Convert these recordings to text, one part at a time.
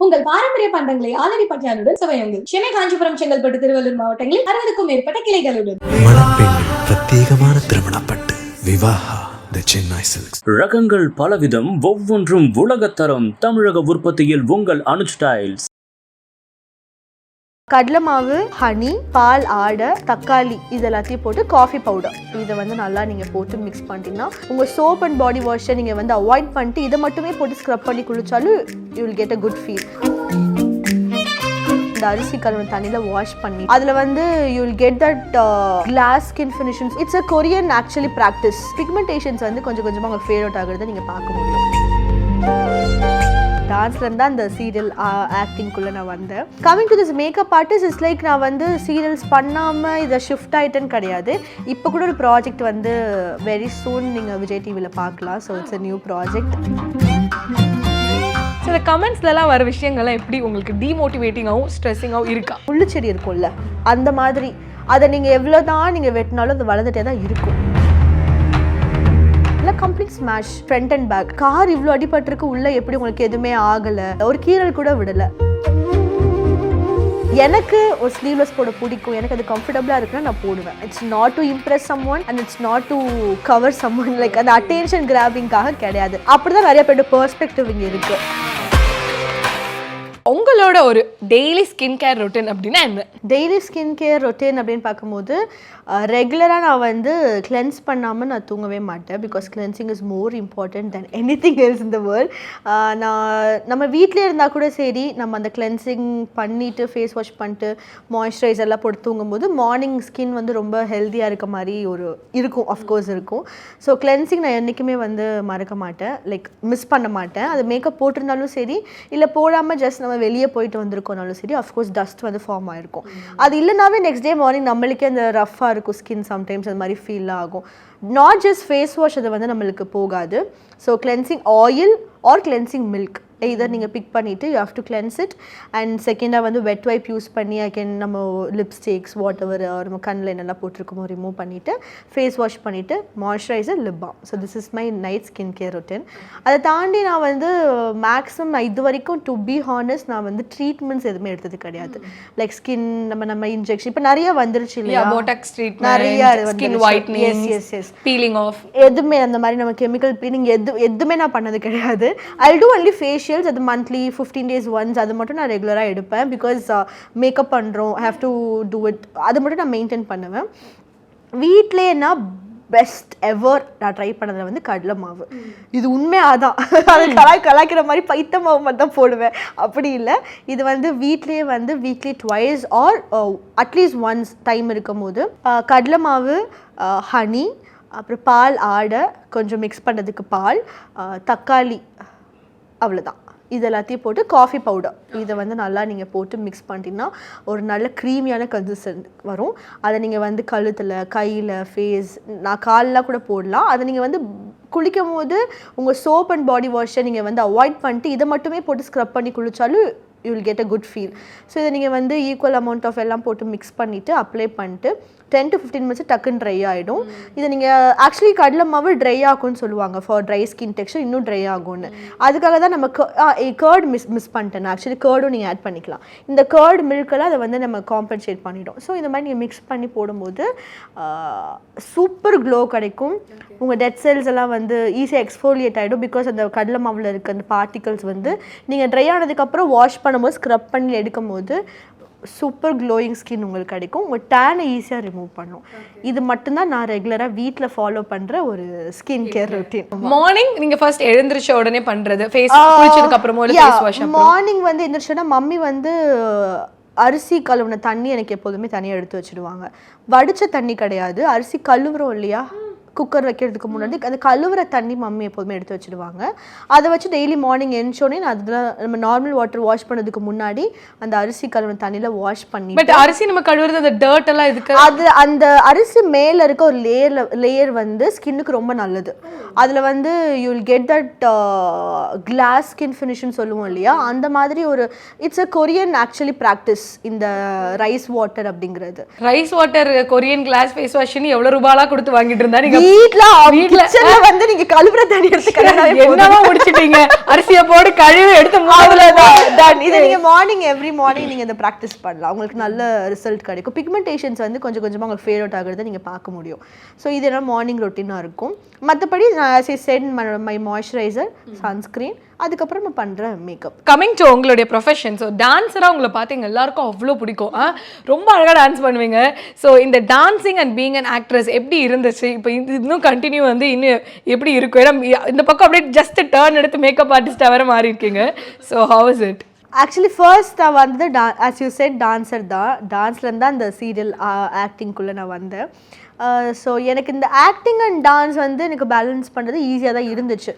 உங்கள் பாரம்பரிய பண்டங்களை ஆலடி பட்டியாளுடன் சுவையுங்கள். சென்னை, காஞ்சிபுரம், செங்கல்பட்டு, திருவள்ளூர் மாவட்டங்களில் 60க்கும் மேற்பட்ட கிளைகளுடன் மணப்பெண்ணின் பிரத்யேகமான திருமணப்பட்டு விவாஹா தி சென்னை சில்க்ஸ். ரகங்கள் பலவிதம், ஒவ்வொன்றும் உலகத்தரம். தமிழக உற்பத்தியில் உங்கள் அனுஜ் டைல்ஸ். கடலை மாவு, ஹனி, பால் ஆடை, தக்காளி இது எல்லாத்தையும் போட்டு காஃபி பவுடர் இதை வந்து நல்லா நீங்கள் போட்டு மிக்ஸ் பண்ணிட்டீங்கன்னா உங்கள் சோப் அண்ட் பாடி வாஷை நீங்கள் வந்து அவாய்ட் பண்ணிட்டு இதை மட்டுமே போட்டு ஸ்க்ரப் பண்ணி குளிச்சாலும் you will get a good feel. இந்த அரிசி கழுவின தண்ணியில் வாஷ் பண்ணி அதில் வந்து you will get that glass skin finishings. It's a Korean actually practice. Pigmentations வந்து கொஞ்சம் கொஞ்சமாக உங்களுக்கு ஃபேட் அவுட் ஆகுறதை நீங்கள் பார்க்க முடியும். டான்ஸ்லேருந்து தான் அந்த சீரியல் ஆக்டிங்குள்ளே நான் வந்தேன். Coming to this makeup artist is like நான் வந்து சீரியல்ஸ் பண்ணாமல் இதை ஷிஃப்ட் ஆகிட்டேன்னு கிடையாது. இப்போ கூட ஒரு ப்ராஜெக்ட் வந்து வெரி சூன் நீங்கள் விஜய் டிவியில் பார்க்கலாம். So it's a new project. சில கமெண்ட்ஸ்லாம் வர விஷயங்கள்லாம் எப்படி உங்களுக்கு டிமோட்டிவேட்டிங்காகவும் ஸ்ட்ரெஸ்ஸிங்காகவும் இருக்கா? முள்ளுச்செடி இருக்கும்ல அந்த மாதிரி அதை நீங்கள் எவ்வளோ தான் நீங்கள் வெட்டினாலும் அது வளர்ந்துட்டே தான் இருக்கும். Complete smash. Front and back car இவ்வளோ அடிபட்டிருக்கு, உள்ள எப்படி உங்களுக்கு எதுவுமே ஆகலை, ஒரு கீரல் கூட விடலை. எனக்கு ஒரு ஸ்லீவ்லெஸ் போட பிடிக்கும், எனக்கு அது கம்ஃபர்டபுளாக இருக்குன்னா நான் போடுவேன். It's not to impress someone and it's not to cover someone. Like அந்த அட்டென்ஷன் கிராபிங்காக கிடையாது. அப்படி தான் நிறைய பேரோட பெர்ஸ்பெக்டிவ் இங்கே இருக்குது. உங்களோட ஒரு டெய்லி ஸ்கின் கேர் ரொட்டீன் அப்படின்னா என்ன? டெய்லி ஸ்கின் கேர் ரொட்டீன் அப்படின்னு பார்க்கும்போது ரெகுலராக நான் வந்து கிளென்ஸ் பண்ணாமல் நான் தூங்கவே மாட்டேன். Because cleansing is more important then anything else in the world. நம்ம வீட்டிலே இருந்தால் கூட சரி, நம்ம அந்த கிளென்சிங் பண்ணிவிட்டு ஃபேஸ் வாஷ் பண்ணிட்டு மாய்ஸ்சரைசர்லாம் போட்டு தூங்கும்போது மார்னிங் ஸ்கின் வந்து ரொம்ப ஹெல்த்தியாக இருக்க மாதிரி ஒரு இருக்கும். அஃப்கோர்ஸ் இருக்கும். ஸோ கிளென்சிங் நான் என்றைக்குமே வந்து மறக்க மாட்டேன், லைக் மிஸ் பண்ண மாட்டேன். அது மேக்கப் போட்டிருந்தாலும் சரி, இல்லை போடாமல் ஜஸ்ட் நம்ம வெளியே போயிட்டு வந்திருக்கோனாலும் சரி, அஃப்கோர்ஸ் டஸ்ட் வந்து ஃபார்ம் ஆகிருக்கும். அது இல்லைனாவே நெக்ஸ்ட் டே மார்னிங் நம்மளுக்கே அந்த ரஃப்பாக இருக்கும் ஸ்கின், சம்டைம்ஸ் அந்த மாதிரி ஃபீல் ஆகும். நாட் ஜஸ்ட் ஃபேஸ் வாஷ் அது வந்து நம்மளுக்கு போகாது. So cleansing oil R cleansing milk இதர் நீங்கள் பிக் பண்ணிவிட்டு you have to cleanse it. And செகண்டாக வந்து வெட் வைப் யூஸ் பண்ணி அகேன் நம்ம லிப்ஸ்டிக்ஸ் வாட் எவர் நம்ம கண்ணில் என்னெல்லாம் போட்டிருக்கோமோ ரிமூவ் பண்ணிவிட்டு ஃபேஸ் வாஷ் பண்ணிவிட்டு moisturiser, lip balm. So this is my night skin care routine. அதை தாண்டி நான் வந்து மேக்ஸிமம் நான் இது வரைக்கும் டு பி ஹானஸ்ட் நான் வந்து ட்ரீட்மெண்ட்ஸ் எதுவுமே எடுத்தது கிடையாது. லைக் ஸ்கின் நம்ம இன்ஜெக்ஷன் இப்போ நிறைய வந்துருச்சு இல்லையா, போட்டாக்ஸ் ட்ரீட்மெண்ட், நிறைய skin whitening, yes peeling off, எதுவுமே அந்த மாதிரி நம்ம கெமிக்கல் க்ளீனிங் எதுவுமே நான் பண்ணது கிடையாது. ஐ டூ ஒன்லி ஃபேஷியல். அது மந்த்லி 15 days ஒன்ஸ் அது மட்டும் நான் ரெகுலராக எடுப்பேன். பிகாஸ் மேக்கப் பண்ணுறோம், ஹேவ் டு டூ இட். அது மட்டும் நான் மெயின்டைன் பண்ணுவேன். வீட்லேயே நான் பெஸ்ட் எவர் நான் ட்ரை பண்ணதில் வந்து கடலை மாவு. இது உண்மையாக தான் அது கலாய்க்கிற மாதிரி பைத்த மாவு மட்டும் தான் போடுவேன், அப்படி இல்லை. இது வந்து வீட்லேயே வந்து weekly twice or at least once time இருக்கும் போது கடலை மாவு, ஹனி, அப்புறம் பால் ஆடை கொஞ்சம் மிக்ஸ் பண்ணுறதுக்கு பால், தக்காளி, அவ்வளோதான். இது எல்லாத்தையும் போட்டு காஃபி பவுடர் இதை வந்து நல்லா நீங்கள் போட்டு மிக்ஸ் பண்ணிட்டீங்கன்னா ஒரு நல்ல க்ரீமியான கன்சிஸ்டன்ட் வரும். அதை நீங்கள் வந்து கழுத்தில், கையில், ஃபேஸ், நான் காலெலாம் கூட போடலாம். அதை நீங்கள் வந்து குளிக்கும் போது உங்கள் சோப் அண்ட் பாடி வாஷை நீங்கள் வந்து அவாய்ட் பண்ணிட்டு இதை மட்டுமே போட்டு ஸ்க்ரப் பண்ணி குளித்தாலும் you will get a good feel. So இதை நீங்கள் வந்து ஈக்குவல் அமௌண்ட் ஆஃப் எல்லாம் போட்டு மிக்ஸ் பண்ணிவிட்டு அப்ளை பண்ணிட்டு 10 to 15 minutes டக்குன்னு ட்ரை ஆகிடும். இதை நீங்கள் ஆக்சுவலி கடலை மாவு ட்ரை ஆகும்னு சொல்லுவாங்க ஃபார் ட்ரை ஸ்கின் டெக்ஸ்சர், இன்னும் ட்ரை ஆகும்னு. அதுக்காக தான் நம்ம கர்ட் மிஸ் பண்ணிட்டேன். ஆக்சுவலி கர்டும் நீங்கள் ஆட் பண்ணிக்கலாம். இந்த கர்ட் மில்கெல்லாம் அதை வந்து நம்ம காம்பன்சேட் பண்ணிவிடும். ஸோ இந்த மாதிரி நீங்கள் மிக்ஸ் பண்ணி போடும்போது சூப்பர் க்ளோ கிடைக்கும். உங்கள் டெட் செல்ஸ் எல்லாம் வந்து ஈஸியாக எக்ஸ்ஃபோலியேட் ஆகிடும். பிகாஸ் அந்த கடலை மாவில் இருக்க அந்த பார்ட்டிகல்ஸ் வந்து நீங்கள் ட்ரை ஆனதுக்கப்புறம் வாஷ் பண்ணும்போது ஸ்க்ரப் பண்ணி எடுக்கும் போது சூப்பர் க்ளோயிங் ஸ்கின் உங்களுக்கு கிடைக்கும். உங்கள் டேனை ஈஸியாக ரிமூவ் பண்ணும். இது மட்டும்தான் நான் ரெகுலராக வீட்டில் ஃபாலோ பண்ணுற ஒரு ஸ்கின் கேர் ரொட்டீன். மார்னிங் நீங்கள் ஃபர்ஸ்ட் எழுந்திரிச்ச உடனே பண்ணுறது ஃபேஸ் குளிச்சதுக்கு அப்புறமோ இல்லை ஃபேஸ் வாஷ்? மார்னிங் வந்து எழுந்திரிச்சோன்னா மம்மி வந்து அரிசி கழுவுன தண்ணி எனக்கு எப்போதுமே தனியாக எடுத்து வச்சுடுவாங்க. வடித்த தண்ணி கிடையாது, அரிசி கழுவுறோம் இல்லையா குக்கர் வைக்கிறதுக்கு முன்னாடி அந்த கழுவுற தண்ணி மம்மி எப்போதுமே எடுத்து வச்சுடுவாங்க. அதை வச்சு டெய்லி மார்னிங் எழுந்தோடனே நான் அதில் நம்ம நார்மல் வாட்டர் வாஷ் பண்ணதுக்கு முன்னாடி அந்த அரிசி கழுவுன தண்ணியில் வாஷ் பண்ணி. பட் அரிசி நம்ம கழுவுறது அந்த டர்ட் எல்லாம் இதுக்கு அது அந்த அரிசி மேலே இருக்க ஒரு லேயர் வந்து ஸ்கின்னுக்கு ரொம்ப நல்லது. அதில் வந்து you will get that glass skin ஃபினிஷ்னு சொல்லுவோம் இல்லையா, அந்த மாதிரி ஒரு it's a Korean actually practice இந்த ரைஸ் வாட்டர் அப்படிங்கிறது. Rice water Korean glass face வாஷ்னு எவ்வளோ ரூபாலாம் கொடுத்து வாங்கிட்டு இருந்தா நீங்கள் வீட்ல கிச்சன்ல வந்து நீங்க கழுவுற தண்ணி எடுத்து என்னவா முடிச்சிட்டீங்க, அரிசியை போட்டு கழுவி எடுத்து அவ்வளவுதான். இதை நீங்க மார்னிங் எவ்ரி மார்னிங் நீங்க இந்த பிராக்டிஸ் பண்ணலாம், உங்களுக்கு நல்ல ரிசல்ட் கிடைக்கும். பிக்மெண்டேஷன்ஸ் வந்து கொஞ்சம் கொஞ்சமா உங்களுக்கு ஃபேட் அவுட் ஆகுறதை நீங்க பார்க்க முடியும். ஸோ இது என்ன மார்னிங் ரொட்டீனா இருக்கும். மற்றபடி மை மாய்ஸ்சரைசர், சன்ஸ்கிரீன், அதுக்கப்புறம் நான் பண்ற மேக்கப். கமிங் டு உங்களுடைய ப்ரொஃபஷன், ஸோ டான்ஸராக உங்களை பார்த்தீங்க எல்லாருக்கும் அவ்வளோ பிடிக்கும். ரொம்ப அழகாக டான்ஸ் பண்ணுவீங்க. ஸோ இந்த dancing and being and actress எப்படி இருந்துச்சு, இப்போ இன்னும் கண்டினியூ வந்து இன்னும் எப்படி இருக்கும்? ஏன்னா இந்த பக்கம் அப்படியே ஜஸ்ட் டர்ன் எடுத்து மேக்கப் ஆர்டிஸ்டாக வேறு மாறி இருக்கீங்க. So how is it? Actually first நான் வந்து ஆஸ் யூ செட் டான்ஸர் தான். டான்ஸ்லேருந்து தான் அந்த சீரியல் ஆக்டிங்குள்ளே நான் வந்தேன். ஸோ எனக்கு இந்த ஆக்டிங் அண்ட் டான்ஸ் வந்து எனக்கு பேலன்ஸ் பண்ணுறது ஈஸியாக தான் இருந்துச்சு.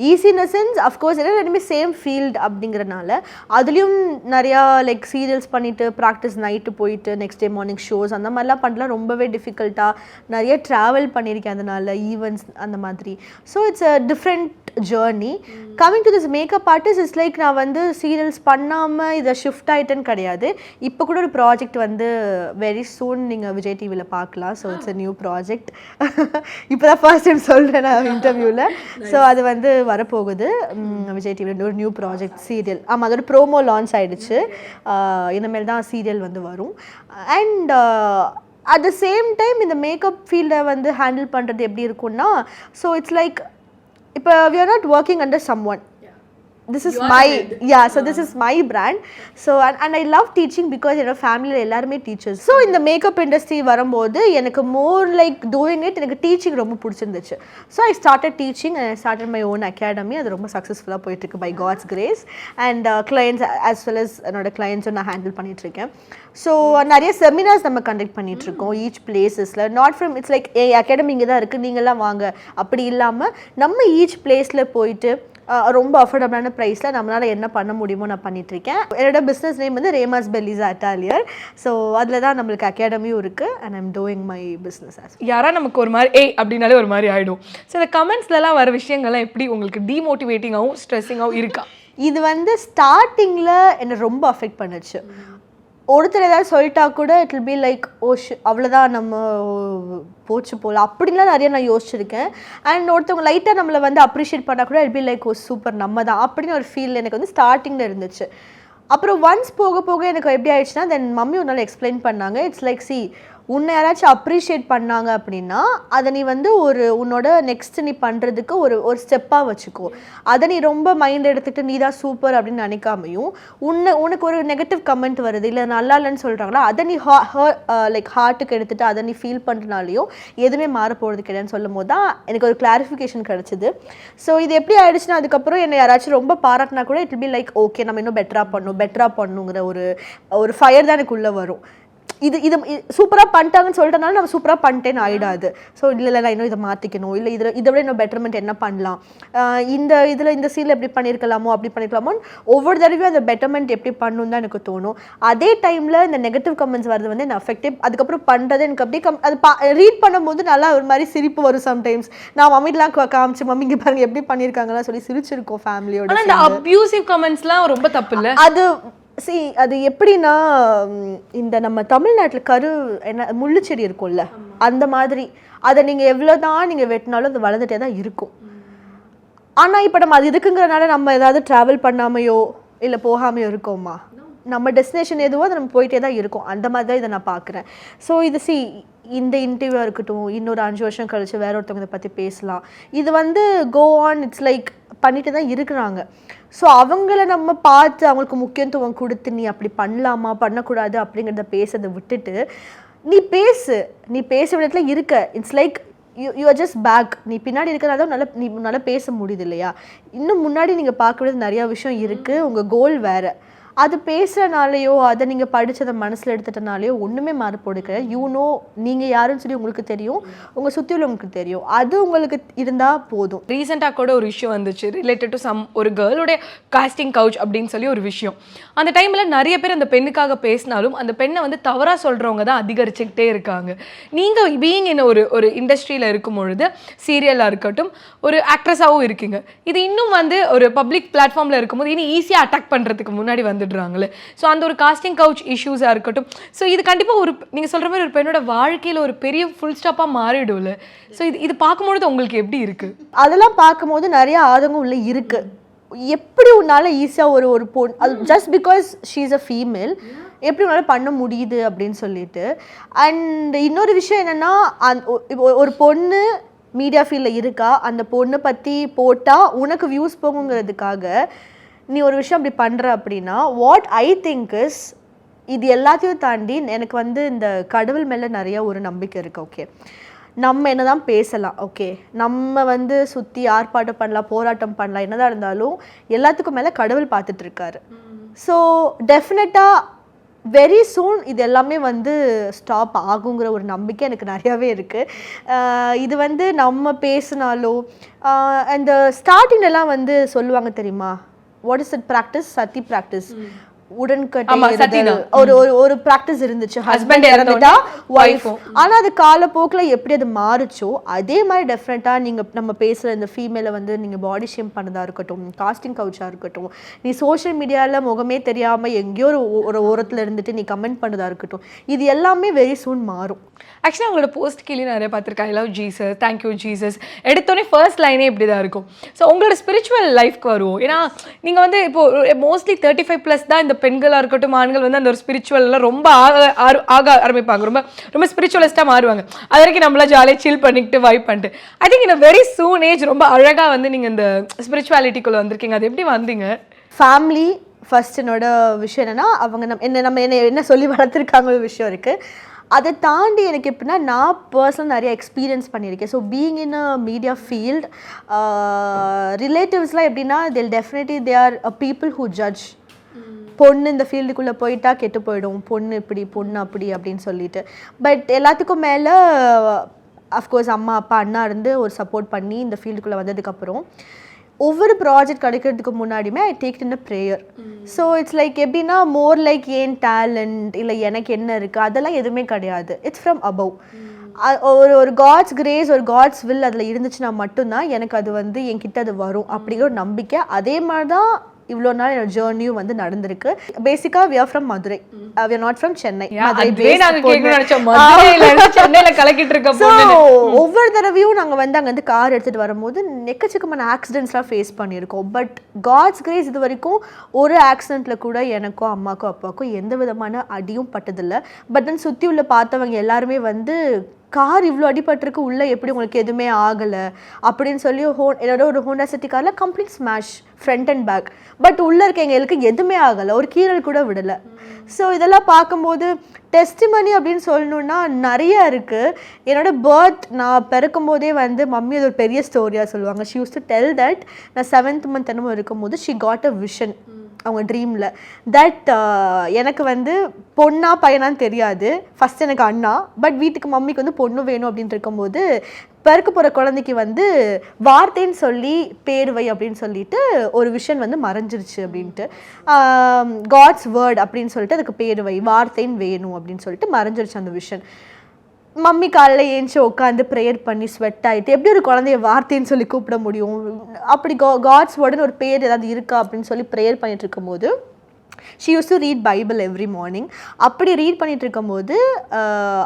Easy in a sense of course எல்லாம் ரெண்டுமே சேம் ஃபீல்டு அப்படிங்கிறனால அதுலேயும் நிறையா லைக் சீரியல்ஸ் பண்ணிவிட்டு ப்ராக்டிஸ் நைட்டு போயிட்டு நெக்ஸ்ட் டே மார்னிங் ஷோஸ் அந்த மாதிரிலாம் பண்ணலாம் ரொம்பவே டிஃபிகல்ட்டாக. நிறைய ட்ராவல் பண்ணியிருக்கேன் அதனால், ஈவெண்ட்ஸ் அந்த மாதிரி. So it's a different journey. Coming to this makeup artist is like நான் வந்து சீரியல்ஸ் பண்ணாமல் இதை ஷிஃப்ட் ஆகிட்டேன்னு கிடையாது. இப்போ கூட ஒரு ப்ராஜெக்ட் வந்து வெரி சூன் நீங்கள் விஜய் டிவியில் பார்க்கலாம். So it's a new project. இப்போ தான் ஃபர்ஸ்ட் டைம் சொல்கிறேன் நான் இன்டர்வியூவில். ஸோ அது வந்து வரப்போகுது விஜய் டிவியில் ஒரு நியூ ப்ராஜெக்ட் சீரியல். ஆமாம், அதோட ப்ரோமோ லான்ச் ஆகிடுச்சு. இனிமேல் தான் சீரியல் வந்து வரும். And at the same time இந்த மேக்கப் ஃபீல்டை வந்து ஹேண்டில் பண்ணுறது எப்படி இருக்கும்னா, ஸோ இட்ஸ் லைக் இப்போ we are not working under someone. This is my so this is my brand. So and I love teaching because என்னோட ஃபேமிலியில் எல்லாருமே டீச்சர்ஸ். ஸோ இந்த மேக்கப் இண்டஸ்ட்ரி வரும்போது எனக்கு மோர் லைக் டூயிங் இட், எனக்கு teaching ரொம்ப பிடிச்சிருந்துச்சு. So I started teaching and I started my own academy. அது ரொம்ப சக்ஸஸ்ஃபுல்லாக போயிட்டுருக்கு by God's grace. And clients as well as என்னோட கிளைண்ட்ஸும் நான் ஹேண்டில் பண்ணிகிட்ருக்கேன். ஸோ நிறைய செமினார்ஸ் நம்ம கண்டக்ட் பண்ணிகிட்ருக்கோம் ஈச் பிளேசஸில். Not from it's like academy இங்கே தான் இருக்குது நீங்கள்லாம் வாங்க அப்படி இல்லாமல் நம்ம ஈச் பிளேஸில் போயிட்டு ரொம்ப அஃபோர்டபுளான ப்ரைஸில் நம்மளால் என்ன பண்ண முடியுமோ நான் பண்ணிகிட்ருக்கேன். என்னோட பிஸ்னஸ் நேம் வந்து ரேமாஸ் பெல்லிஸ் அட்டாலியர். ஸோ அதில் தான் நம்மளுக்கு அகாடமியும் இருக்குது and I'm doing my business. யாரா நமக்கு ஒரு மாதிரி அப்படின்னாலே ஒரு மாதிரி ஆகிடும். ஸோ இந்த கமெண்ட்ஸ்லாம் வர விஷயங்கள்லாம் எப்படி உங்களுக்கு டிமோட்டிவேட்டிங்காகவும் ஸ்ட்ரெஸ்ஸிங்காகவும் இருக்கா? இது வந்து ஸ்டார்டிங்கில் என்னை ரொம்ப அஃபெக்ட் பண்ணுச்சு. ஒருத்தர் ஏதாவது சொல்லிட்டா கூட இட் வில் பி லைக் அவ்வளோதான் நம்ம போச்சு போல் அப்படின்லாம் நிறைய நான் யோசிச்சிருக்கேன். அண்ட் ஒருத்தவங்க லைட்டாக நம்மளை வந்து அப்ரிஷியேட் பண்ணால் கூட இட் பி லைக் சூப்பர் நம்ம தான் அப்படின்னு ஒரு ஃபீல் எனக்கு வந்து ஸ்டார்டிங்கில் இருந்துச்சு. அப்புறம் ஒன்ஸ் போக போக எனக்கு எப்படி ஆயிடுச்சுன்னா தென் மம்மி ஒரு நாள் எக்ஸ்பிளைன் பண்ணாங்க. இட்ஸ் லைக் உன்னை யாராச்சும் அப்ரிஷியேட் பண்ணாங்க அப்படின்னா அதை நீ வந்து உன்னோட நெக்ஸ்ட் நீ பண்ணுறதுக்கு ஒரு ஸ்டெப்பாக வச்சுக்கோ. அதை நீ ரொம்ப மைண்ட் எடுத்துக்கிட்டு நீ தான் சூப்பர் அப்படின்னு நினைக்காமையும் உனக்கு ஒரு நெகட்டிவ் கமெண்ட் வருது இல்லை நல்லா இல்லைன்னு சொல்கிறாங்களா அதை நீ லைக் ஹார்ட்டுக்கு எடுத்துகிட்டு அதை நீ ஃபீல் பண்ணுறனாலையும் எதுவுமே மாற போகிறது கிடையாதுன்னு சொல்லும் போது தான் எனக்கு ஒரு கிளாரிஃபிகேஷன் கிடச்சிது. ஸோ இது எப்படி ஆயிடுச்சுன்னா அதுக்கப்புறம் என்னை யாராச்சும் ரொம்ப பாராட்டினா கூட இட் பி லைக் ஓகே நம்ம இன்னும் பெட்டராக பண்ணுங்கிற ஒரு ஃபயர் தான் எனக்கு உள்ளே வரும். இது சூப்பராக பண்ணிட்டாங்கன்னு சொல்லிட்டனால நம்ம சூப்பராக பண்ணிட்டேன்னு ஆகிடாது. ஸோ இல்லை நான் இன்னும் இதை மாற்றிக்கணும், இல்லை இதை விட இன்னும் பெட்டர்மெண்ட் என்ன பண்ணலாம், இந்த சீனில் எப்படி பண்ணியிருக்கலாமோ அப்படி பண்ணிக்கலாமோன்னு ஒவ்வொரு தடவையும் அந்த பெட்டர்மெண்ட் எப்படி பண்ணணும் தான் எனக்கு தோணும். அதே டைமில் இந்த நெகட்டிவ் கமெண்ட்ஸ் வரது வந்து என்ன அஃபெக்டிவ் அதுக்கப்புறம் பண்ணுறது எனக்கு அப்படியே அது ரீட் பண்ணும்போது நல்லா ஒரு மாதிரி சிரிப்பு வரும். சம்டைம்ஸ் நான் மம்மிலாம் காமிச்சு மம்மி இங்கே பாருங்க எப்படி பண்ணியிருக்காங்கலாம் சொல்லி சிரிச்சிருக்கோம் ஃபேமிலியோட. ஆனால் இந்த அப்யூசிவ் கமெண்ட்ஸ்லாம் ரொம்ப தப்பு இல்லை? அது எப்படின்னா இந்த நம்ம தமிழ்நாட்டில் முள்ளுச்செடி இருக்கும்ல அந்த மாதிரி அதை நீங்கள் எவ்வளோதான் நீங்கள் வெட்டினாலும் அது வளர்ந்துட்டே தான் இருக்கும். ஆனால் இப்போ நம்ம அது இருக்குங்கிறனால நம்ம ஏதாவது ட்ராவல் பண்ணாமையோ இல்லை போகாமையோ இருக்கோமா? நம்ம டெஸ்டினேஷன் எதுவோ அதை நம்ம போயிட்டே தான் இருக்கோம். அந்த மாதிரி தான் இதை நான் பார்க்குறேன். ஸோ இது இந்த இன்டர்வியூ இருக்கட்டும், இன்னொரு 5 வருஷம் கழிச்சு வேற ஒருத்தவங்க இதை பற்றி பேசலாம். இது வந்து கோ ஆன், இட்ஸ் லைக் பண்ணிட்டு தான் இருக்கிறாங்க. ஸோ அவங்கள நம்ம பார்த்து அவங்களுக்கு முக்கியத்துவம் கொடுத்து நீ அப்படி பண்ணலாமா பண்ணக்கூடாது அப்படிங்கிறத பேசுறதை விட்டுட்டு நீ பேச விடத்துல இருக்க. It's like you are just back. நீ பின்னாடி இருக்கிறனால நீ நல்லா பேச முடியுது இல்லையா? இன்னும் முன்னாடி நீங்கள் பார்க்க வேண்டியது நிறையா விஷயம் இருக்குது. உங்கள் கோல் வேறு. அது பேசுகிறனாலையோ அதை நீங்கள் படித்ததை மனசில் எடுத்துட்டனாலையோ ஒன்றுமே மாறுபோடு கிடையாது. நீங்கள் யாருன்னு சொல்லி உங்களுக்கு தெரியும், உங்கள் சுற்றி உள்ளவங்களுக்கு தெரியும். அது உங்களுக்கு இருந்தால் போதும். ரீசெண்டாக கூட ஒரு இஷ்யூ வந்துச்சு ரிலேட்டட் டு ஒரு கேர்ளுடைய காஸ்டிங் கவுச் அப்படின்னு சொல்லி ஒரு விஷயம். அந்த டைமில் நிறைய பேர் அந்த பெண்ணுக்காக பேசினாலும் அந்த பெண்ணை வந்து தவறாக சொல்கிறவங்க தான் அதிகரிச்சுக்கிட்டே இருக்காங்க. நீங்கள் பீயிங் என்ன ஒரு இண்டஸ்ட்ரியில் இருக்கும் பொழுது சீரியலாக இருக்கட்டும் ஒரு ஆக்ட்ரஸாகவும் இருக்கீங்க. இது இன்னும் வந்து ஒரு பப்ளிக் பிளாட்ஃபார்மில் இருக்கும்போது இன்னும் ஈஸியாக அட்டாக் பண்ணுறதுக்கு முன்னாடி வந்து வந்துடுறாங்களே. ஸோ அந்த ஒரு காஸ்டிங் கவுச் இஷ்யூஸாக இருக்கட்டும். ஸோ இது கண்டிப்பாக ஒரு நீங்கள் சொல்கிற மாதிரி ஒரு பெண்ணோட வாழ்க்கையில் ஒரு பெரிய ஃபுல் ஸ்டாப்பாக மாறிடும்ல. ஸோ இது பார்க்கும்பொழுது உங்களுக்கு எப்படி இருக்குது? அதெல்லாம் பார்க்கும்போது நிறைய ஆதங்கம் உள்ள இருக்குது. எப்படி உன்னால் ஈஸியாக ஒரு பொண்ணு அது just because she is a female எப்படி உன்னால் பண்ண முடியுது அப்படின்னு சொல்லிட்டு. அண்ட் இன்னொரு விஷயம் என்னென்னா ஒரு பொண்ணு மீடியா ஃபீல்டில் இருக்கா, அந்த பொண்ணை பற்றி போட்டால் உனக்கு வியூஸ் போகுங்கிறதுக்காக நீ ஒரு விஷயம் அப்படி பண்ணுற அப்படின்னா வாட் ஐ திங்க் இஸ் இது எல்லாத்தையும் தாண்டி எனக்கு வந்து இந்த கடவுள் மேலே நிறைய ஒரு நம்பிக்கை இருக்குது. ஓகே, நம்ம என்ன தான் பேசலாம், ஓகே, நம்ம வந்து சுற்றி ஆர்ப்பாட்டம் பண்ணலாம், போராட்டம் பண்ணலாம், என்னதான் இருந்தாலும் எல்லாத்துக்கும் மேலே கடவுள் பார்த்துட்ருக்காரு. ஸோ டெஃபினட்டாக வெரி சூன் இது எல்லாமே வந்து ஸ்டாப் ஆகுங்கிற ஒரு நம்பிக்கை எனக்கு நிறையாவே இருக்குது. இது வந்து நம்ம பேசினாலோ அந்த ஸ்டார்டிங்லலாம் வந்து சொல்லுவாங்க தெரியுமா, what is it practice, sati practice, உடன்கட்டை ஒரு பிராக்டிஸ் இருந்துச்சு, ஹஸ்பண்ட் இறந்துட்டா ஒய்ஃப். ஆனா அது காலப்போக்கில் எப்படி அது மாறுச்சோ அதே மாதிரி டெஃபினட்டா நம்ம பேசுற இந்த ஃபீமேலை வந்து நீங்க பாடி ஷேம் பண்ணதா இருக்கட்டும், காஸ்டிங் கவுச்சா இருக்கட்டும், நீ சோஷியல் மீடியால முகமே தெரியாம எங்கேயோ ஒரு ஓரத்துல இருந்துட்டு நீ கமெண்ட் பண்ணதா இருக்கட்டும், இது எல்லாமே வெரி சூன் மாறும். ஆக்சுவலாக உங்களோட போஸ்ட் கீழே நிறைய பார்த்துருக்கேன், I love Jesus, thank you Jesus, எடுத்தோடனே ஃபர்ஸ்ட் லைனே இப்படி தான் இருக்கும். ஸோ உங்களோட ஸ்பிரிச்சுவல் லைஃப்க்கு வருவோம். ஏன்னா நீங்கள் வந்து இப்போது மோஸ்ட்லி 35+ தான் இந்த பெண்களாக இருக்கட்டும் ஆண்கள் வந்து அந்த ஒரு ஸ்பிரிச்சுவல்லாம் ரொம்ப ஆக ஆரம்பிப்பாங்க, ரொம்ப ரொம்ப ஸ்பிரிச்சுவலிஸ்ட்டாக மாறுவாங்க. அது வரைக்கும் நம்மளாம் ஜாலியாக சில் பண்ணிக்கிட்டு வைப் பண்ணிட்டு ஐ திங்க் இந்த வெரி சூன் ஏஜ் ரொம்ப அழகாக வந்து நீங்கள் இந்த ஸ்பிரிச்சுவாலிட்டிக்குள்ளே வந்திருக்கீங்க. அது எப்படி வந்தீங்க? Family first. என்னோட விஷயம் என்னென்னா அவங்க என்ன சொல்லி வளர்த்துருக்காங்க ஒரு விஷயம் இருக்குது. அதை தாண்டி எனக்கு எப்படின்னா நான் பர்சனல் நிறைய எக்ஸ்பீரியன்ஸ் பண்ணியிருக்கேன். So being in a media field ரிலேட்டிவ்ஸ்லாம் எப்படின்னா they are a people who judge. பொண்ணு இந்த ஃபீல்டுக்குள்ளே போயிட்டா கெட்டு போயிடும், பொண்ணு இப்படி பொண்ணு அப்படி அப்படின்னு சொல்லிட்டு. பட் எல்லாத்துக்கும் மேலே அஃப்கோர்ஸ் அம்மா அப்பா அண்ணா இருந்து ஒரு சப்போர்ட் பண்ணி இந்த ஃபீல்டுக்குள்ளே வந்ததுக்கப்புறம் ஒவ்வொரு ப்ராஜெக்ட் கிடைக்கிறதுக்கு முன்னாடியுமே I take in a prayer. So it's like எப்படின்னா மோர் லைக் ஏன் டேலண்ட் இல்லை எனக்கு என்ன இருக்குது அதெல்லாம் எதுவுமே கிடையாது. It's from above. ஒரு காட்ஸ் கிரேஸ் ஒரு காட்ஸ் வில் அதில் இருந்துச்சுன்னா மட்டும்தான் எனக்கு அது வந்து என்கிட்ட அது வரும் அப்படிங்கிற ஒரு நம்பிக்கை. அதே மாதிரி தான் இவ்வளோ நாள் என்னோட ஜேர்னியும் வந்து நடந்திருக்கு. பேசிக்காக we are from Madurai, we are not from Chennai. ஒவ்வொரு தடவையும் நாங்கள் வந்து அங்கேருந்து கார் எடுத்துகிட்டு வரும்போது எக்கச்சக்கமான ஆக்சிடென்ட்ஸ்லாம் ஃபேஸ் பண்ணியிருக்கோம். பட் காட்ஸ் கிரேஸ் இது வரைக்கும் ஒரு ஆக்சிடெண்ட்டில் கூட எனக்கும் அம்மாக்கும் அப்பாவுக்கும் எந்த விதமான அடியும் பட்டதில்லை. பட் தென் சுற்றி உள்ள பார்த்தவங்க எல்லாருமே வந்து கார் இவ்வளோ அடிபட்டிருக்கு உள்ளே எப்படி உங்களுக்கு எதுவுமே ஆகலை அப்படின்னு சொல்லி என்னோட ஒரு ஹோண்டா சிட்டி காரில் complete smash front and back. But உள்ளே இருக்க எங்களுக்கு எதுவுமே ஆகலை, ஒரு கீறல் கூட விடலை. ஸோ இதெல்லாம் பார்க்கும்போது டெஸ்டிமனி அப்படின்னு சொல்லணுன்னா நிறைய இருக்குது. என்னோட நான் பிறக்கும் போதே வந்து மம்மி அது ஒரு பெரிய ஸ்டோரியாக சொல்லுவாங்க. She use to tell that நான் 7th month என்னமோ இருக்கும்போது ஷி காட் அ விஷன் அவங்க ட்ரீமில் தட் எனக்கு வந்து பொண்ணா பையனான்னு தெரியாது, ஃபஸ்ட் எனக்கு அண்ணா, பட் வீட்டுக்கு மம்மிக்கு வந்து பொண்ணு வேணும் அப்படின்ட்டு இருக்கும்போது பிறக்க போகிற குழந்தைக்கு வந்து வார்த்தைன்னு சொல்லி பேர் வை அப்படின்னு சொல்லிட்டு ஒரு விஷன் வந்து மறைஞ்சிருச்சு அப்படின்ட்டு. காட்ஸ் வேர்ட் அப்படின்னு சொல்லிட்டு அதுக்கு பேர் வை, வார்த்தைன்னு வேணும் அப்படின்னு சொல்லிட்டு மறைஞ்சிருச்சு அந்த விஷன். மம்மி காலையில் ஏஞ்சி உட்காந்து ப்ரேயர் பண்ணி ஸ்வெட் ஆகிட்டு எப்படி ஒரு குழந்தைய வார்த்தைன்னு சொல்லி கூப்பிட முடியும், அப்படி காட்ஸ் வேர்டுன்னு ஒரு பேர் ஏதாவது இருக்கா அப்படின்னு சொல்லி ப்ரேயர் பண்ணிட்டு இருக்கும்போது she use to read Bible every morning. அப்படி ரீட் பண்ணிட்டு இருக்கும்போது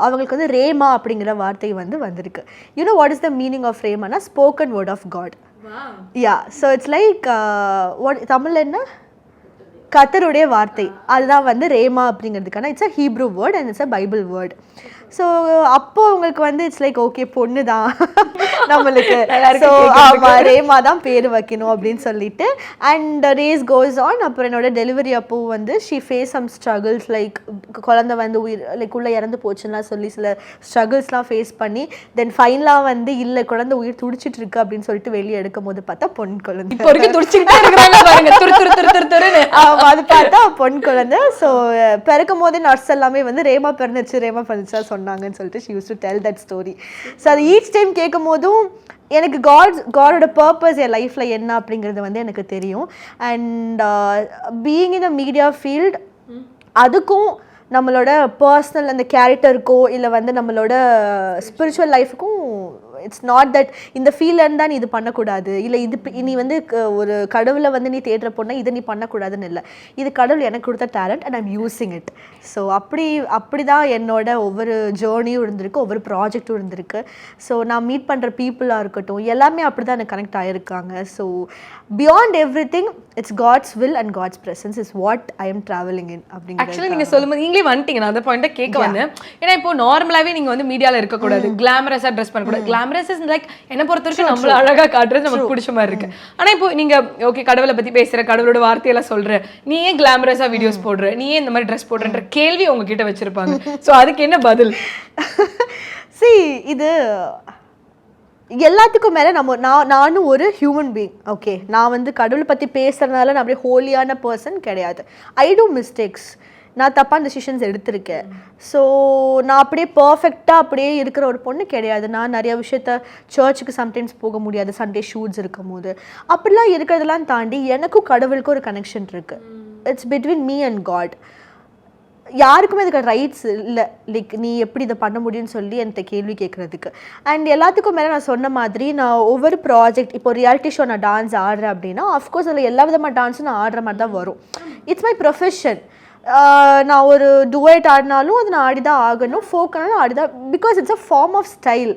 அவங்களுக்கு வந்து ரேமா அப்படிங்கிற வார்த்தை வந்து வந்திருக்கு. You know what is the meaning of ரேமானா spoken word of God. Yeah, so it's like Tamil என்ன கர்த்தருடைய வார்த்தை, அதுதான் வந்து ரேமா அப்படிங்கிறதுக்கான it's a Hebrew word and it's a Bible word. So அப்போ உங்களுக்கு வந்து இட்ஸ் லைக் ஓகே பொண்ணு தான் நம்மளுக்கு, ஸோ ஆமாம் ரேமா தான் பேர் வைக்கணும் அப்படின்னு சொல்லிட்டு. And race goes on. அப்புறம் என்னோட டெலிவரி அப்போ வந்து she face some struggles like குழந்தை வந்து லைக் உள்ளே இறந்து போச்சுன்னா சொல்லி சில ஸ்ட்ரகிள்ஸ்லாம் ஃபேஸ் பண்ணி தென் ஃபைனலாக வந்து இல்லை குழந்தை உயிர் துடிச்சிட்டு இருக்கு அப்படின்னு சொல்லிட்டு வெளியே எடுக்கும் போது பார்த்தா பொன் குழந்தை, அது பார்த்தா பொன் குழந்தை. ஸோ பிறக்கும் போதே நர்ஸ் எல்லாமே வந்து ரேமா பிறந்துச்சா சொன்னாங்கன்னு சொல்லிட்டு she used to tell that story. So அது ஈச் டைம் கேட்கும் போதும் எனக்கு காடோட பர்பஸ் என் லைஃப்பில் என்ன அப்படிங்கிறது வந்து எனக்கு தெரியும். And being in a media field அதுக்கும் நம்மளோட பர்சனல் அந்த கேரக்டருக்கோ இல்லை வந்து நம்மளோட ஸ்பிரிச்சுவல் லைஃபுக்கும் இட்ஸ் நாட் தட் இந்த ஃபீல்ட்ல இருந்தா நீ இது பண்ணக்கூடாது, இல்லை இது நீ வந்து ஒரு கடவுளை வந்து நீ தேடுற பொண்ணா இதை நீ பண்ணக்கூடாதுன்னு இல்லை. இது கடவுள் எனக்கு கொடுத்த talent and I'm using it. So அப்படிதான் என்னோட ஒவ்வொரு ஜேர்னியும் இருந்திருக்கு, ஒவ்வொரு ப்ராஜெக்டும் இருந்திருக்கு. ஸோ நான் மீட் பண்ணுற பீப்புளாக இருக்கட்டும் எல்லாமே அப்படி தான் எனக்கு கனெக்ட் ஆகிருக்காங்க. So beyond everything it's God's will and God's presence is what I am travelling in அப்படிங்கிறது. ஆக்சுவலி நீங்கள் சொல்லும்போது நீங்களே வந்துட்டீங்க, நான் அந்த பாயிண்ட்டை கேட்க வந்தேன். ஏன்னா இப்போ நார்மலாகவே நீங்கள் வந்து மீடியாவில் இருக்கக்கூடாது, கிளாமரஸாக ட்ரெஸ் பண்ணக்கூடாது. கிளாமரஸ் இஸ் லைக் என்ன பொறுத்த வரைக்கும் நம்மள அழகாக காட்டுறது நமக்கு பிடிச்ச மாதிரி இருக்கு. ஆனால் இப்போ நீங்கள் ஓகே கடவுளை பற்றி பேசுகிற, கடவுளோட வார்த்தையெல்லாம் சொல்கிற, நீ ஏன் கிளாமரஸாக வீடியோஸ் போடுற, நீ ஏன் இந்த மாதிரி ட்ரெஸ் போடுறன்ற கேள்வி உங்ககிட்ட வச்சிருப்பாங்க. ஸோ அதுக்கு என்ன பதில்? இது எல்லாத்துக்கும் மேலே நானும் ஒரு ஹியூமன் பீயிங். ஓகே, நான் வந்து கடவுளை பற்றி பேசுகிறதுனால நான் அப்படியே ஹோலியான பர்சன் கிடையாது. ஐ டூ மிஸ்டேக்ஸ், நான் தப்பான டெசிஷன்ஸ் எடுத்திருக்கேன். ஸோ நான் அப்படியே பர்ஃபெக்டாக அப்படியே இருக்கிற ஒரு பொண்ணு கிடையாது. நான் நிறைய விஷயத்த சர்ச்சுக்கு சம்டைம்ஸ் போக முடியாது, சண்டே ஷூட்ஸ் இருக்கும் போது. அப்படிலாம் இருக்கிறதெல்லாம் தாண்டி எனக்கும் கடவுளுக்கும் ஒரு கனெக்ஷன் இருக்குது. It's between me and God. யாருக்குமே அதுக்கு ரைட்ஸ் இல்லை, லைக் நீ எப்படி இதை பண்ண முடியும்னு சொல்லி என்கிட்ட கேள்வி கேட்குறதுக்கு. அண்ட் எல்லாத்துக்கும் மேலே நான் சொன்ன மாதிரி நான் ஒவ்வொரு ப்ராஜெக்ட், இப்போ ரியாலிட்டி ஷோ நான் டான்ஸ் ஆடுறேன் அப்படின்னா அஃப்கோர்ஸ் அதில் எல்லா விதமான டான்ஸும் நான் ஆடுற மாதிரி தான் வரும். It's my profession. நான் ஒரு டுவேட் ஆடினாலும் அது நான் ஆடி தான் ஆகணும், ஃபோக் ஆனாலும் ஆடி தான், because it's a form of style.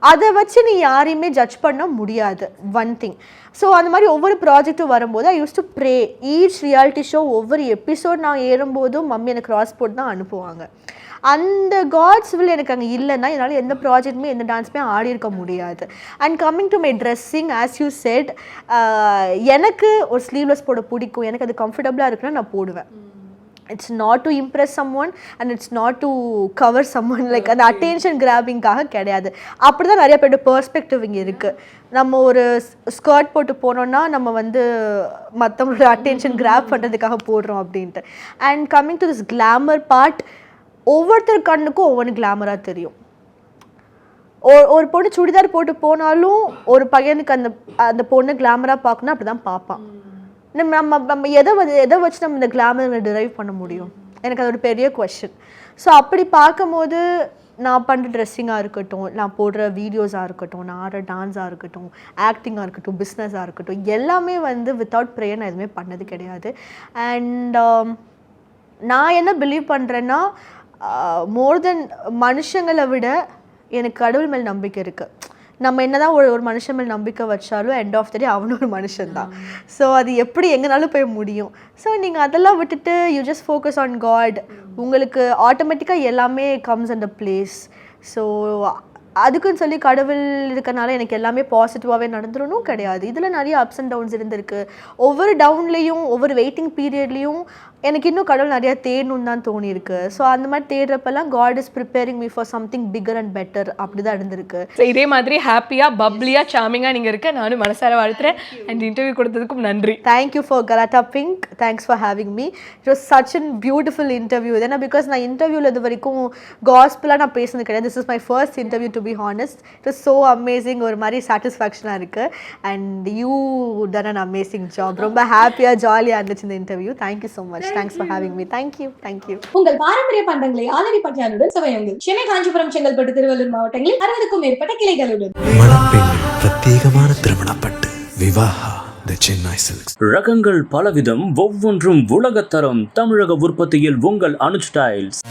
அதை வச்சு நீ யாரையுமே ஜட்ஜ் பண்ண முடியாது, ஒன் திங். ஸோ அந்த மாதிரி ஒவ்வொரு ப்ராஜெக்ட்டும் வரும்போது I use to pray each reality show ஒவ்வொரு எபிசோட் நான் ஏறும்போதும் மம்மி எனக்கு கிராஸ் போட்டு தான் அனுப்புவாங்க. அந்த காட்ஸ் வில் எனக்கு அங்கே இல்லைன்னா என்னால் எந்த ப்ராஜெக்ட்டுமே எந்த டான்ஸுமே ஆடி இருக்க முடியாது. And coming to my dressing, as you said, எனக்கு ஒரு ஸ்லீவ்லெஸ் போட பிடிக்கும், எனக்கு அது கம்ஃபர்டபுளாக இருக்குன்னா நான் போடுவேன். It's not to Impress someone and it's not to cover someone, like அந்த அட்டென்ஷன் கிராபிங்காக கிடையாது. அப்படி தான் நிறைய பேரோட பெர்ஸ்பெக்டிவ் இங்கே இருக்குது. நம்ம ஒரு ஸ்கர்ட் போட்டு போனோன்னா நம்ம வந்து மற்றவங்களோட அட்டென்ஷன் கிராப் பண்ணுறதுக்காக போடுறோம் அப்படின்ட்டு. And coming to this glamour part, ஒவ்வொருத்தர் கண்ணுக்கும் ஒவ்வொன்று கிளாமராக தெரியும். ஒரு பொண்ணு சுடிதார் போட்டு போனாலும் ஒரு பையனுக்கு அந்த பொண்ணு கிளாமராக பார்க்கணும், அப்படி தான் பார்ப்பான். நம்ம எதை வச்சு நம்ம இந்த கிளாமரை டிரைவ் பண்ண முடியும்? எனக்கு அது ஒரு பெரிய கொஸ்டின். ஸோ அப்படி பார்க்கும்போது நான் பண்ணுற ட்ரெஸ்ஸிங்காக இருக்கட்டும், நான் போடுற வீடியோஸாக இருக்கட்டும், நான் ஆடுற டான்ஸாக இருக்கட்டும், ஆக்டிங்காக இருக்கட்டும், பிஸ்னஸாக இருக்கட்டும், எல்லாமே வந்து வித்தவுட் ப்ரேயர் நான் எதுவுமே பண்ணது கிடையாது. அண்ட் நான் என்ன பிலீவ் பண்ணுறேன்னா, மோர் தென் மனுஷங்களை விட எனக்கு கடவுள் மேல் நம்பிக்கை இருக்குது. நம்ம என்ன தான் ஒரு மனுஷன் மேல் நம்பிக்கை வச்சாலும் எண்ட் ஆஃப் த டே அவனும் ஒரு மனுஷன் தான். ஸோ அது எப்படி எங்கேனாலும் போய் முடியும். ஸோ நீங்கள் அதெல்லாம் விட்டுட்டு you just focus on God, உங்களுக்கு ஆட்டோமேட்டிக்காக எல்லாமே கம்ஸ் அண்ட் பிளேஸ். ஸோ அதுக்குன்னு சொல்லி கடவுள் இருக்கனால எனக்கு எல்லாமே பாசிட்டிவாகவே நடந்துடணும் கிடையாது. இதில் நிறைய அப்ஸ் அண்ட் டவுன்ஸ் இருந்திருக்கு. ஒவ்வொரு டவுன்லேயும் ஒவ்வொரு வெயிட்டிங் பீரியட்லேயும் எனக்கு இன்னும் கடவுள் நிறையா தேடணும்னு தான் தோணியிருக்கு. ஸோ அந்த மாதிரி தேடுறப்பெல்லாம் God is preparing me for something bigger and better, அப்படி தான் இருந்திருக்கு. ஸோ இதே மாதிரி ஹாப்பியாக பப்ளியாக சாமிங்காக நீங்கள் இருக்க நானும் மனசார வாழ்த்துறேன். அண்ட் இன்டர்வியூ கொடுத்ததுக்கும் நன்றி. தேங்க்யூ ஃபார் கலாட்டா pink, thanks for having me. It was such an beautiful interview. ஏன்னா பிகாஸ் நான் இன்டர்வியூவில் இது வரைக்கும் காஸ்பிளாக நான் பேசுனது கிடையாது. This is my first interview to be honest. It was so amazing, ஒரு மாதிரி சாட்டிஸ்ஃபேக்ஷனாக இருக்குது. And you done an amazing job. ரொம்ப ஹாப்பியாக ஜாலியாக இருந்துச்சு இந்த interview. Thank you so much. Thanks for having me. Thank you. உங்கள் பாரம்பரிய பண்டங்களை ஆலடி பட்டியானுடன் சுவையுங்கள். சென்னை, காஞ்சிபுரம், செங்கல்பட்டு, திருவள்ளூர் மாவட்டங்களில் 60க்கும் மேற்பட்ட கிளைகளுடன் மணப்பெண்ணின் பிரத்யேகமான திருமணப்பட்டு விவாஹா தி சென்னை சில்க்ஸ். ரகங்கள் பலவிதம், ஒவ்வொன்றும் உலகத்தரம். தமிழக உற்பத்தியில் உங்கள் அனுஜ் ஸ்டைல்ஸ்.